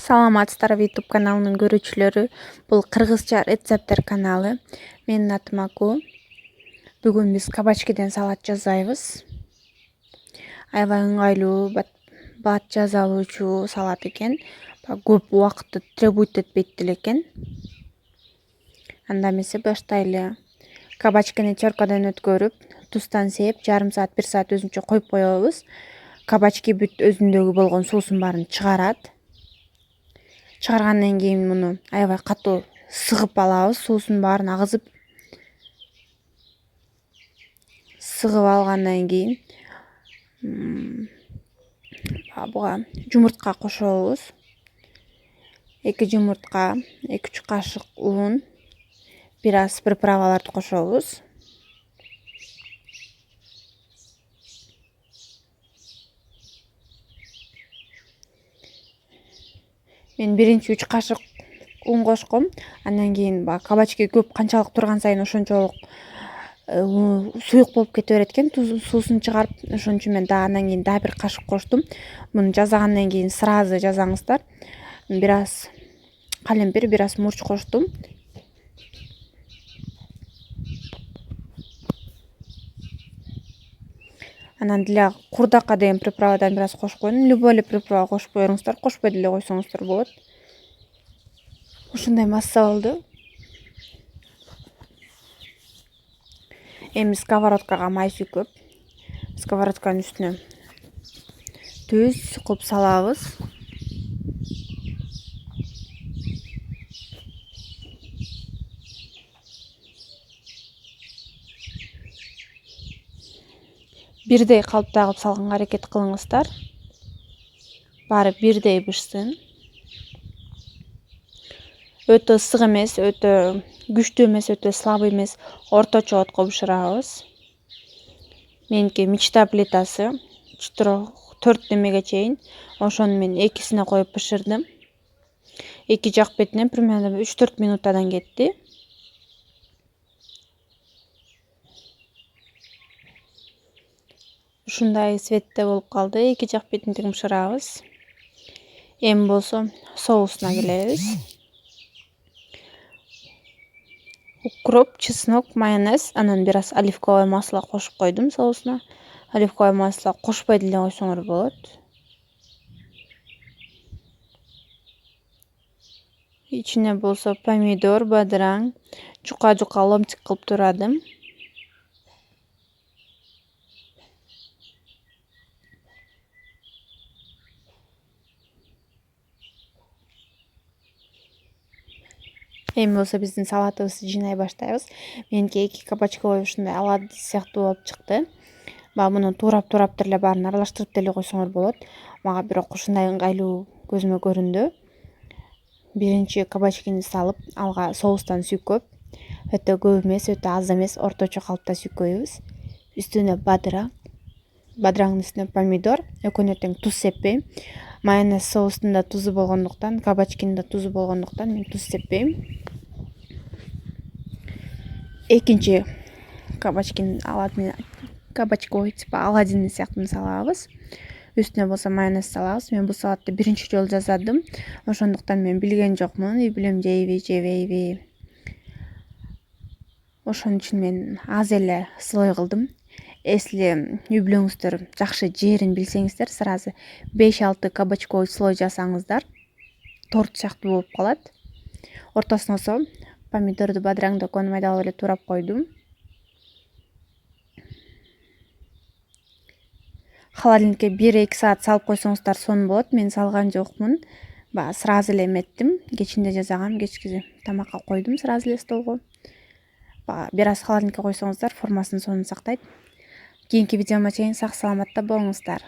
Саламатсыздарбы YouTube каналынын көрүүчүлөрү. Бул кыргызча рецепттер каналы. Менин атым Аку. Бүгүн биз кабачкиден салат жасайбыз. Аябай ыңгайлуу, бат жаза алуучу салат экен. Көп убакытты требует этпейт деле экен. Анда эмесе баштайлы. Кабачкини теркадан өткөрүп, туздан сээп, жарым саат, 1 саат өзүнчө коюп коебуз. Кабачки бүт өзүндөгү болгон суусун баарын чыгарат. Чыгаргандан кийин муну аябай катуу сыгып алабыз. Суусун баарын агызып сыгып алгандан кийин буга жумуртка кошобуз. 2 жумуртка, 2-3 кашык un, бир аз приправаларды кошобуз. Мен биринчи 3 кашык un кошком. Андан кийин кабачки көп канчалык турган сайын ошончолук суюк болуп кете берет экен, суусун чыгарып. Ошон үчүн мен андан кийин дагы бир кашык коштум. Муну жасагандан кийин сразу жасаңыздар. Бир аз калемпир, бир аз мурч коштум. Анан деле курдакка деген приправадан бир аз кошуп койдум. Любой эле приправа кошуп коеруңуздар, кошпой деле койсоңуздар болот. Ушундай масса болду. Эми сковородкага май сүйкөп, сковородканын үстүнө түз кылып салабыз. Бирдей калыпта кылып салганга аракет кылыңыздар. Баары бирдей бышсын. Өтө ысык эмес, өтө күчтүү эмес, өтө слабый эмес, орточо отко бышырабыз. Меники мечта плитасы 4 немеге чейин. Ошону мен 2-сине коюп бышырдым. 2 жак бетинен примерно 3-4 минуттадан кетти. Ушундай цветте болуп калды. 2 жак бетин тең бышырабыз. Эми болсо соусуна келебиз. Укроп, чеснок, майонез, анан бир аз оливковое масло кошуп койдум соусуна. Оливковое масло кошпой деле койсоңор болот. Ичине болсо помидор, бадыраң, жука-жука ломтик кылып турадым. Эми болсо биздин салатыбызды жыйнай баштайбыз. Меники 2 кабачковый ушундай оладьи сыяктуу болуп чыкты. Муну туурап деле баарын аралаштырып деле койсоңор болот. Мага бирок ушундай ыңгайлуу көзүмө көрүндү. Биринчи кабачкини салып, алга соустан сүйкөп, өтө көп эмес, өтө аз эмес, орточо калыпта сүйкөйбүз. Үстүнө бадыраң, бадыраңдын үстүнө помидор, экөөнө тең туз сеппейм. Майонез соустун да тузу болгондуктан, кабачкинин да тузу болгондуктан мен туз сеппейм. Экинчи кабачкинин кабачковый оладьи сыяктуун салабыз. Үстүнө болсо майонез салабыз. Мен бул салатты биринчи жолу жасадым. Ошондуктан мен билген жокмун, үй бүлөм жейби, жебейби. Ошон үчүн мен аз эле слой кылдым. Эсли үй бүлөңүздөр жакшы жээрин билсеңиздер, сразу 5-6 кабачковый слой жасаңыздар. Торт сыяктуу болуп калат. Ортосуна болсо помидорду, бадыраңды экөөнү майдалап эле туурап койдум. Холодильникке 1-2 саат салып койсоңуздар сонун болот. Мен салган жокмун. Сразу эле эметтим. Кечинде жасагам, кечки тамакка койдум сразу эле столго. Бир аз холодильникке койсоңуздар формасын сонун сактайт. Кийинки видеомо чейин сак саламатта болуңуздар.